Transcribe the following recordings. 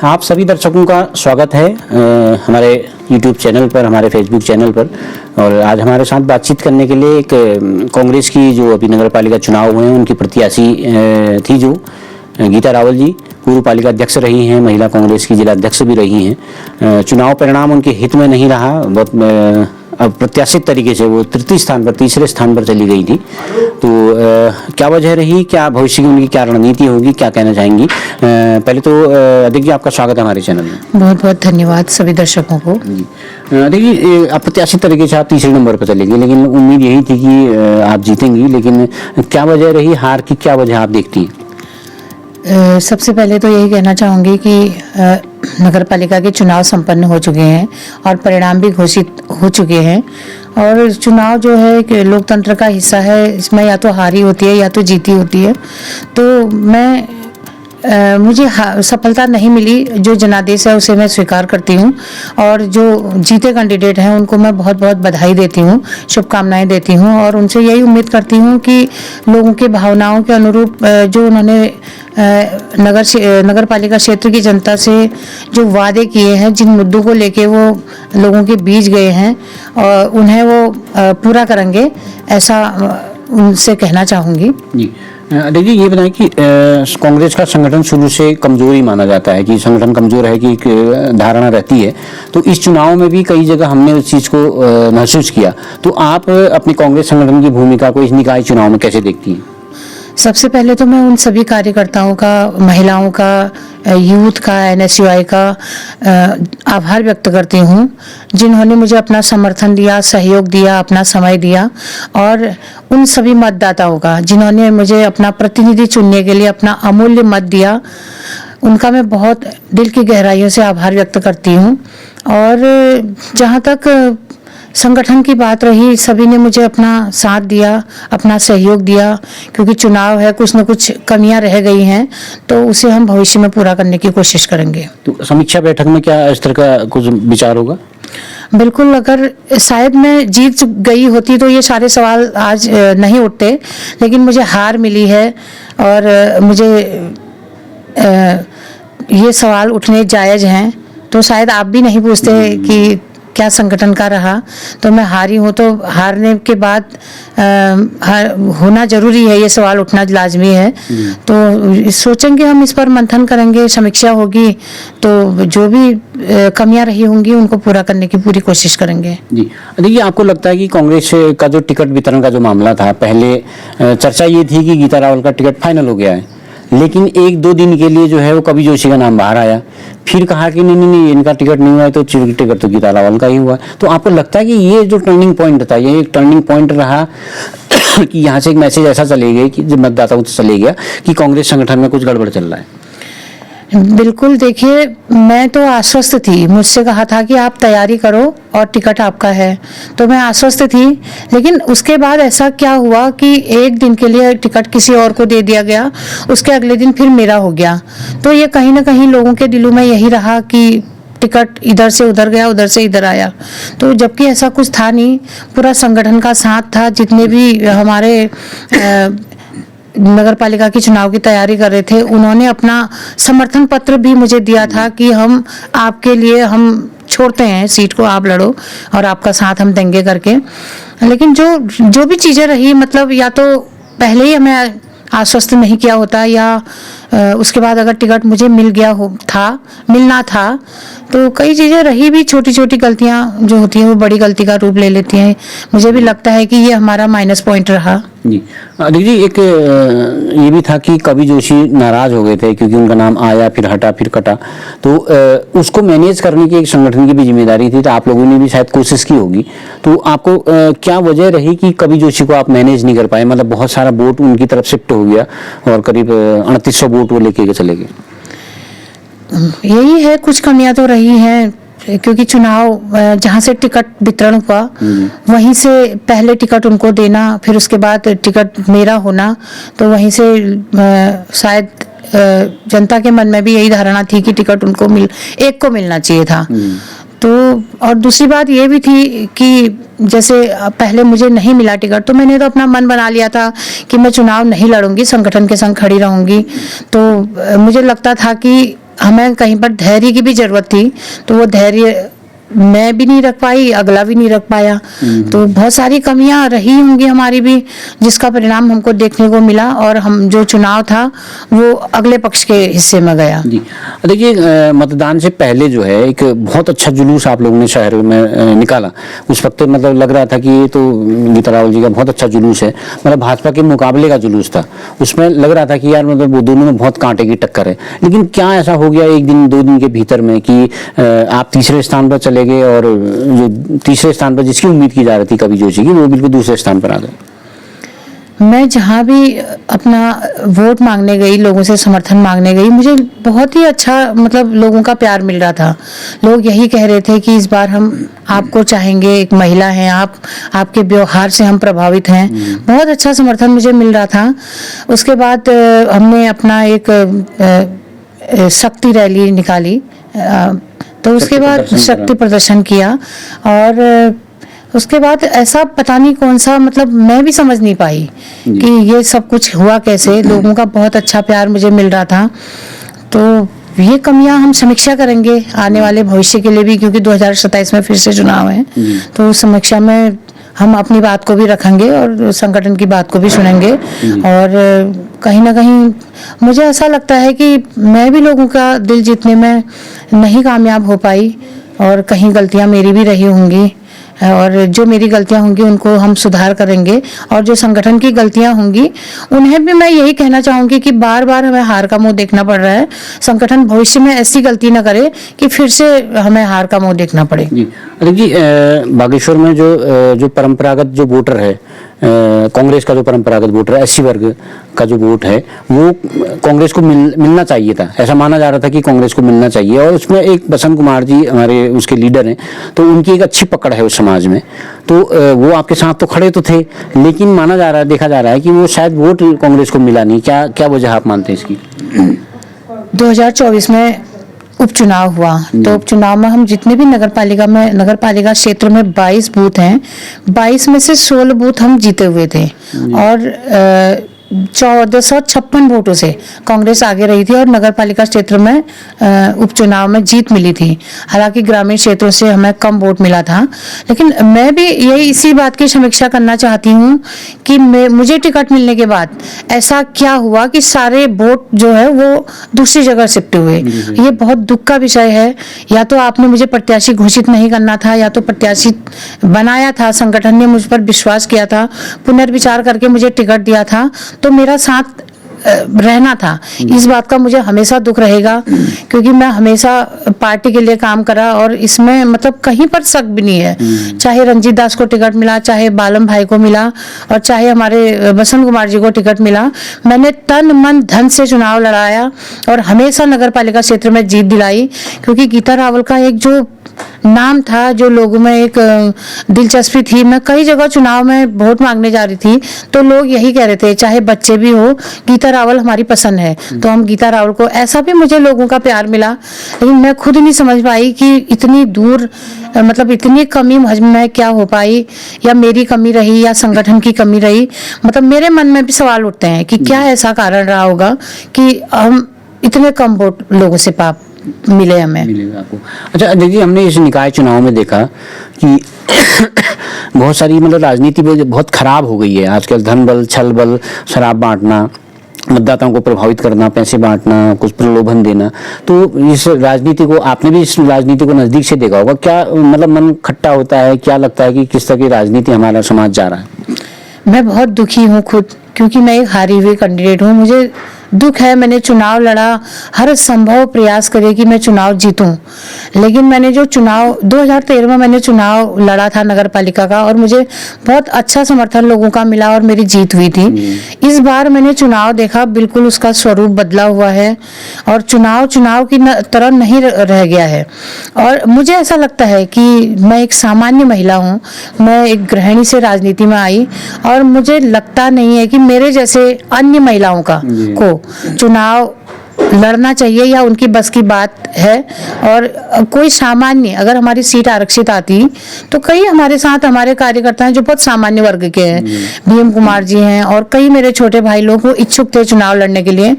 आप सभी दर्शकों का स्वागत है हमारे YouTube चैनल पर, हमारे Facebook चैनल पर। और आज हमारे साथ बातचीत करने के लिए एक कांग्रेस की जो अभी नगर पालिका चुनाव हुए हैं उनकी प्रत्याशी थी जो गीता रावल जी, पूर्व पालिका अध्यक्ष रही हैं, महिला कांग्रेस की जिला अध्यक्ष भी रही हैं। चुनाव परिणाम उनके हित में नहीं रहा, बहुत अप्रत्याशित तरीके से वो तीसरे स्थान पर चली गई थी। तो क्या वजह रही, क्या भविष्य की उनकी क्या रणनीति होगी, क्या कहना चाहेंगी? पहले तो अदिति जी, आपका स्वागत है हमारे चैनल में। बहुत बहुत धन्यवाद सभी दर्शकों को। देखिए, अप्रत्याशित तरीके से आप तीसरे नंबर पर चलेंगे, लेकिन उम्मीद यही थी कि आप जीतेंगी, लेकिन क्या वजह रही हार की, क्या वजह आप देखती हैं? सबसे पहले तो यही कहना चाहूँगी कि नगर पालिका के चुनाव संपन्न हो चुके हैं और परिणाम भी घोषित हो चुके हैं। और चुनाव जो है कि लोकतंत्र का हिस्सा है, इसमें या तो हारी होती है या तो जीती होती है। तो मुझे सफलता नहीं मिली, जो जनादेश है उसे मैं स्वीकार करती हूँ। और जो जीते कैंडिडेट हैं उनको मैं बहुत बहुत बधाई देती हूँ, शुभकामनाएं देती हूँ। और उनसे यही उम्मीद करती हूँ कि लोगों की भावनाओं के अनुरूप जो उन्होंने नगर पालिका क्षेत्र की जनता से जो वादे किए हैं, जिन मुद्दों को लेके वो लोगों के बीच गए हैं, और उन्हें वो पूरा करेंगे, ऐसा उनसे कहना चाहूँगी। जी देखिए, ये बताएं कि कांग्रेस का संगठन शुरू से कमजोर ही माना जाता है, कि संगठन कमजोर है, कि एक धारणा रहती है। तो इस चुनाव में भी कई जगह हमने उस चीज़ को महसूस किया। तो आप अपनी कांग्रेस संगठन की भूमिका को इस निकाय चुनाव में कैसे देखती हैं? सबसे पहले तो मैं उन सभी कार्यकर्ताओं का, महिलाओं का, यूथ का, NSUI का आभार व्यक्त करती हूँ, जिन्होंने मुझे अपना समर्थन दिया, सहयोग दिया, अपना समय दिया। और उन सभी मतदाताओं का, जिन्होंने मुझे अपना प्रतिनिधि चुनने के लिए अपना अमूल्य मत दिया, उनका मैं बहुत दिल की गहराइयों से आभार व्यक्त करती हूँ। और जहाँ तक संगठन की बात रही, सभी ने मुझे अपना साथ दिया, अपना सहयोग दिया, क्योंकि चुनाव है, कुछ न कुछ कमियां रह गई हैं, तो उसे हम भविष्य में पूरा करने की कोशिश करेंगे। तो समीक्षा बैठक में क्या इस तरह का कुछ विचार होगा? बिल्कुल, अगर शायद मैं जीत गई होती तो ये सारे सवाल आज नहीं उठते, लेकिन मुझे हार मिली है और मुझे ये सवाल उठने जायज़ हैं। तो शायद आप भी नहीं पूछते कि क्या संगठन का रहा। तो मैं हारी हूँ, तो हारने के बाद होना जरूरी है, ये सवाल उठना लाजमी है। तो सोचेंगे, हम इस पर मंथन करेंगे, समीक्षा होगी, तो जो भी कमियां रही होंगी उनको पूरा करने की पूरी कोशिश करेंगे। जी देखिए, आपको लगता है कि कांग्रेस का जो टिकट वितरण का जो मामला था, पहले चर्चा ये थी कि गीता रावल का टिकट फाइनल हो गया है, लेकिन 1-2 दिन के लिए जो है वो कवि जोशी का नाम बाहर आया, फिर कहा कि नहीं इनका टिकट नहीं हुआ है, तो टिकट तो गीता रावल का ही हुआ। तो आपको लगता है कि ये जो टर्निंग पॉइंट था, ये एक टर्निंग पॉइंट रहा कि यहाँ से एक मैसेज ऐसा चले गए कि जब मतदाताओं से चले गया कि कांग्रेस संगठन में कुछ गड़बड़ चल रहा है? बिल्कुल, देखिए, मैं तो आश्वस्त थी, मुझसे कहा था कि आप तैयारी करो और टिकट आपका है, तो मैं आश्वस्त थी। लेकिन उसके बाद ऐसा क्या हुआ कि एक दिन के लिए टिकट किसी और को दे दिया गया, उसके अगले दिन फिर मेरा हो गया। तो ये कहीं ना कहीं लोगों के दिलों में यही रहा कि टिकट इधर से उधर गया, उधर से इधर आया। तो जबकि ऐसा कुछ था नहीं, पूरा संगठन का साथ था, जितने भी हमारे नगर पालिका की चुनाव की तैयारी कर रहे थे, उन्होंने अपना समर्थन पत्र भी मुझे दिया था कि हम आपके लिए, हम छोड़ते हैं सीट को, आप लड़ो और आपका साथ हम देंगे करके। लेकिन जो भी चीज़ें रही, मतलब या तो पहले ही हमें आश्वस्त नहीं किया होता, या उसके बाद अगर टिकट मुझे मिलना था, तो कई चीज़ें रही भी, छोटी छोटी गलतियां जो होती हैं वो बड़ी गलती का रूप ले लेती हैं। मुझे भी लगता है कि ये हमारा माइनस पॉइंट रहा। जी देखिए, एक ये भी था कि कवि जोशी नाराज हो गए थे क्योंकि उनका नाम आया, फिर हटा, फिर कटा। तो उसको मैनेज करने की एक संगठन की भी जिम्मेदारी थी, तो आप लोगों ने भी शायद कोशिश की होगी। तो आपको क्या वजह रही कि कवि जोशी को आप मैनेज नहीं कर पाए? मतलब बहुत सारा वोट उनकी तरफ शिफ्ट हो गया और करीब 3800 वोट वो लेके चले गए। यही है, कुछ कमियां तो रही हैं, क्योंकि चुनाव जहाँ से टिकट वितरण हुआ वहीं से पहले टिकट उनको देना, फिर उसके बाद टिकट मेरा होना, तो वहीं से शायद जनता के मन में भी यही धारणा थी कि टिकट उनको एक को मिलना चाहिए था। तो और दूसरी बात ये भी थी कि जैसे पहले मुझे नहीं मिला टिकट, तो मैंने तो अपना मन बना लिया था कि मैं चुनाव नहीं लड़ूंगी, संगठन के संग खड़ी रहूंगी। तो मुझे लगता था कि हमें कहीं पर धैर्य की भी जरूरत थी, तो वो धैर्य मैं भी नहीं रख पाई, अगला भी नहीं रख पाया। तो बहुत सारी कमियां रही होंगी हमारी भी, जिसका परिणाम हमको देखने को मिला, और हम जो चुनाव था वो अगले पक्ष के हिस्से में गया। जी देखिए, मतदान से पहले जो है एक बहुत अच्छा जुलूस आप लोगों ने शहर में निकाला। उस वक्त मतलब लग रहा था कि ये तो गीता रावल जी का बहुत अच्छा जुलूस है, मतलब भाजपा के मुकाबले का जुलूस था। उसमें लग रहा था कि यार मतलब वो दोनों में बहुत कांटे की टक्कर है। लेकिन क्या ऐसा हो गया एक दिन 2 दिन के भीतर में कि आप तीसरे स्थान पर चले गए, और जो तीसरे स्थान पर जिसकी उम्मीद की जा रही थी कवि जोशी की, वो बिल्कुल दूसरे स्थान पर आ गए? मैं जहाँ भी अपना वोट मांगने गई, लोगों से समर्थन मांगने गई, मुझे बहुत ही अच्छा मतलब लोगों का प्यार मिल रहा था। लोग यही कह रहे थे कि इस बार हम आपको चाहेंगे, एक महिला हैं आप, आपके व्यवहार से हम प्रभावित हैं। बहुत अच्छा समर्थन मुझे मिल रहा था। उसके बाद हमने अपना एक शक्ति रैली निकाली, तो उसके बाद शक्ति प्रदर्शन किया, और उसके बाद ऐसा पता नहीं कौन सा, मतलब मैं भी समझ नहीं पाई कि ये सब कुछ हुआ कैसे। लोगों का बहुत अच्छा प्यार मुझे मिल रहा था। तो ये कमियां हम समीक्षा करेंगे आने वाले भविष्य के लिए भी, क्योंकि 2027 में फिर से चुनाव है। तो उस समीक्षा में हम अपनी बात को भी रखेंगे और संगठन की बात को भी सुनेंगे। और कहीं ना कहीं मुझे ऐसा लगता है कि मैं भी लोगों का दिल जीतने में नहीं कामयाब हो पाई, और कहीं गलतियां मेरी भी रही होंगी, और जो मेरी गलतियां होंगी उनको हम सुधार करेंगे, और जो संगठन की गलतियां होंगी उन्हें भी मैं यही कहना चाहूंगी कि बार बार हमें हार का मुंह देखना पड़ रहा है। संगठन भविष्य में ऐसी गलती न करे कि फिर से हमें हार का मुंह देखना पड़े। जी जी, बागेश्वर में जो परंपरागत जो वोटर है, कांग्रेस का जो परंपरागत वोटर है, एससी वर्ग का जो वोट है, वो कांग्रेस को मिलना चाहिए था। ऐसा माना जा रहा था कि कांग्रेस को मिलना चाहिए, और उसमें एक बसंत कुमार जी हमारे उसके लीडर हैं, तो उनकी एक अच्छी पकड़ है उस समाज में। तो वो आपके साथ तो खड़े तो थे, लेकिन माना जा रहा है, देखा जा रहा है कि वो शायद वोट कांग्रेस को मिला नहीं। क्या वजह आप मानते हैं इसकी? 2024 में उपचुनाव हुआ, तो उपचुनाव में हम जितने भी नगर पालिका क्षेत्र में 22 बूथ हैं, 22 में से 16 बूथ हम जीते हुए थे, और 1456 वोटों से कांग्रेस आगे रही थी, और नगर पालिका क्षेत्र में उपचुनाव में जीत मिली थी। हालांकि ग्रामीण क्षेत्रों से हमें कम वोट मिला था, लेकिन मैं भी यही इसी बात की समीक्षा करना चाहती हूँ कि मुझे टिकट मिलने के बाद ऐसा क्या हुआ कि सारे वोट जो है वो दूसरी जगह शिफ्ट हुए। ये बहुत दुख का विषय है। या तो आपने मुझे प्रत्याशी घोषित नहीं करना था, या तो प्रत्याशी बनाया था, संगठन ने मुझ पर विश्वास किया था, पुनर्विचार करके मुझे टिकट दिया था, तो मेरा साथ रहना था। इस बात का मुझे हमेशा दुख रहेगा, क्योंकि मैं हमेशा पार्टी के लिए काम करा, और इसमें मतलब कहीं पर शक भी नहीं है। चाहे रंजीत दास को टिकट मिला, चाहे बालम भाई को मिला, और चाहे हमारे बसंत कुमार जी को टिकट मिला, मैंने तन मन धन से चुनाव लड़ाया और हमेशा नगर पालिका क्षेत्र में जीत दिलाई। क्योंकि गीता रावल का एक जो नाम था, जो लोगों में एक दिलचस्पी थी, मैं कई जगह चुनाव में वोट मांगने जा रही थी, तो लोग यही कह रहे थे, चाहे बच्चे भी हो, गीता रावल हमारी पसंद है, तो हम गीता रावल को। ऐसा भी मुझे लोगों का प्यार मिला, लेकिन मैं खुद नहीं समझ पाई कि इतनी दूर मतलब इतनी कमी मुझ में क्या हो पाई, या मेरी कमी रही या संगठन की कमी रही। मतलब मेरे मन में भी सवाल उठते हैं कि क्या ऐसा कारण रहा होगा कि हम इतने कम वोट लोगों से मिले हमें। मिलेगा आपको। अच्छा देखिए, हमने इस निकाय चुनाव में देखा कि बहुत सारी मतलब राजनीति बहुत खराब हो गई है आजकल। धन बल, छल बल, शराब बांटना, मतदाताओं को प्रभावित करना, पैसे बांटना, कुछ प्रलोभन देना। तो इस राजनीति को, आपने भी इस राजनीति को नजदीक से देखा होगा, क्या मतलब मन खट्टा होता है? क्या लगता है कि किस तरह की राजनीति हमारा समाज जा रहा है? मैं बहुत दुखी हूँ खुद, क्योंकि मैं एक हारी हुई कैंडिडेट हूँ। मुझे दुख है, मैंने चुनाव लड़ा, हर संभव प्रयास करे कि मैं चुनाव जीतूं, लेकिन मैंने जो चुनाव 2013 में मैंने चुनाव लड़ा था नगर पालिका का, और मुझे बहुत अच्छा समर्थन लोगों का मिला और मेरी जीत हुई थी। इस बार मैंने चुनाव देखा, बिल्कुल उसका स्वरूप बदला हुआ है, और चुनाव की तरह नहीं रह गया है। और मुझे ऐसा लगता है कि मैं एक सामान्य महिला हूँ, मैं एक गृहिणी से राजनीति में आई, और मुझे लगता नहीं है कि मेरे जैसे अन्य महिलाओं को चुनाव लड़ना चाहिए या उनकी बस की बात है। और कोई सामान्य अगर हमारी सीट आरक्षित आती तो कई हमारे साथ हमारे कार्यकर्ता हैं जो बहुत सामान्य वर्ग के हैं, भीम कुमार जी हैं और कई मेरे छोटे भाई लोग वो इच्छुक थे चुनाव लड़ने के लिए।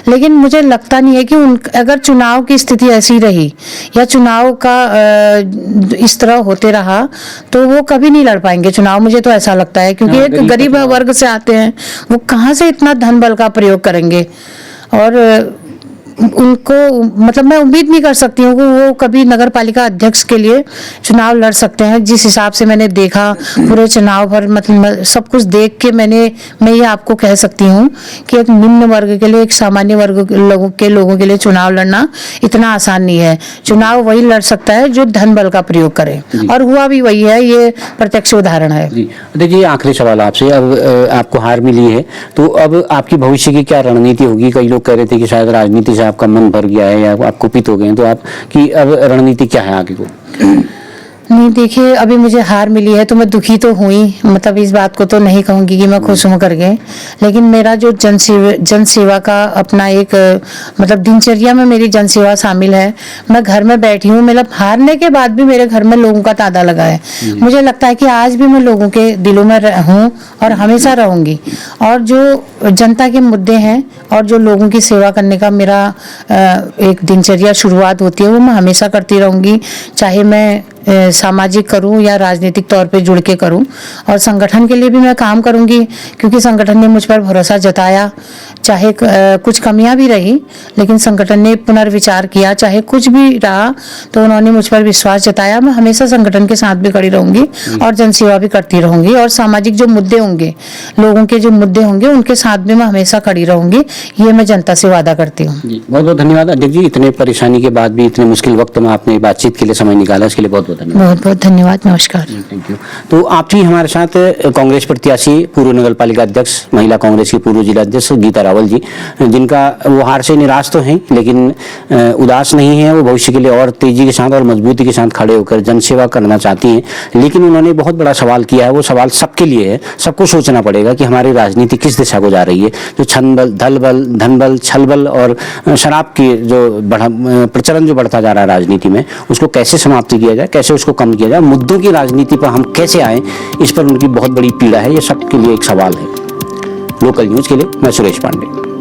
लेकिन मुझे लगता नहीं है कि अगर चुनाव की स्थिति ऐसी रही या चुनाव का इस तरह होते रहा तो वो कभी नहीं लड़ पाएंगे चुनाव। मुझे तो ऐसा लगता है क्योंकि एक गरीब वर्ग से आते हैं, वो कहाँ से इतना धन बल का प्रयोग करेंगे। और उनको मतलब मैं उम्मीद नहीं कर सकती हूँ कि वो कभी नगर पालिका अध्यक्ष के लिए चुनाव लड़ सकते हैं। जिस हिसाब से मैंने देखा पूरे चुनाव भर, मतलब सब कुछ देख के मैं ये आपको कह सकती हूँ कि एक निम्न वर्ग के लिए, एक सामान्य वर्ग लोगों के लिए चुनाव लड़ना इतना आसान नहीं है। चुनाव वही लड़ सकता है जो धन बल का प्रयोग करे, और हुआ भी वही है, ये प्रत्यक्ष उदाहरण है। देखिए, आखिरी सवाल आपसे, अब आपको हार मिली है तो अब आपकी भविष्य की क्या रणनीति होगी? कई लोग कह रहे थे कि शायद राजनीति से आपका मन भर गया है या आप कुपित हो गए हैं, तो आपकी अब रणनीति क्या है आगे को? नहीं, देखिए, अभी मुझे हार मिली है तो मैं दुखी तो हुई, मतलब इस बात को तो नहीं कहूँगी कि मैं खुश हूँ करके। लेकिन मेरा जो जन सेवा का अपना एक मतलब दिनचर्या में मेरी जन सेवा शामिल है। मैं घर में बैठी हूँ, मतलब हारने के बाद भी मेरे घर में लोगों का तांता लगा है। मुझे लगता है कि आज भी मैं लोगों के दिलों में हूँ और हमेशा रहूँगी। और जो जनता के मुद्दे हैं और जो लोगों की सेवा करने का मेरा एक दिनचर्या शुरुआत होती है, वो मैं हमेशा करती रहूँगी, चाहे मैं सामाजिक करूं या राजनीतिक तौर पे जुड़ के करूं। और संगठन के लिए भी मैं काम करूंगी क्योंकि संगठन ने मुझ पर भरोसा जताया, चाहे कुछ कमियां भी रही, लेकिन संगठन ने पुनर्विचार किया। चाहे कुछ भी रहा तो उन्होंने मुझ पर विश्वास जताया। मैं हमेशा संगठन के साथ भी खड़ी रहूंगी और जनसेवा भी करती रहूंगी। और सामाजिक जो मुद्दे होंगे, लोगों के जो मुद्दे होंगे, उनके साथ भी मैं हमेशा खड़ी रहूंगी। ये मैं जनता से वादा करती हूँ। बहुत बहुत धन्यवाद अध्यक्ष जी, इतने परेशानी के बाद भी, इतने मुश्किल वक्त में आपने बातचीत के लिए समय निकाला, इसके लिए बहुत बहुत बहुत धन्यवाद। नमस्कार। Thank you. तो आप थी हमारे साथ कांग्रेस प्रत्याशी, पूर्व नगर पालिका अध्यक्ष, महिला कांग्रेस की पूर्व जिला अध्यक्ष गीता रावल जी, जिनका वो हार से निराश तो हैं लेकिन उदास नहीं है। वो भविष्य के लिए और तेजी के साथ और मजबूती के साथ खड़े होकर जनसेवा करना चाहती हैं। लेकिन उन्होंने बहुत बड़ा सवाल किया है, वो सवाल सबके लिए है। सबको सोचना पड़ेगा कि हमारी राजनीति किस दिशा को जा रही है। जो धन बल, छल बल और शराब की जो प्रचलन जो बढ़ता जा रहा है राजनीति में, उसको कैसे समाप्त किया जाए, कैसे उसको कम किया जाए, मुद्दों की राजनीति पर हम कैसे आए, इस पर उनकी बहुत बड़ी पीड़ा है। ये सबके लिए एक सवाल है। लोकल न्यूज के लिए मैं सुरेश पांडे।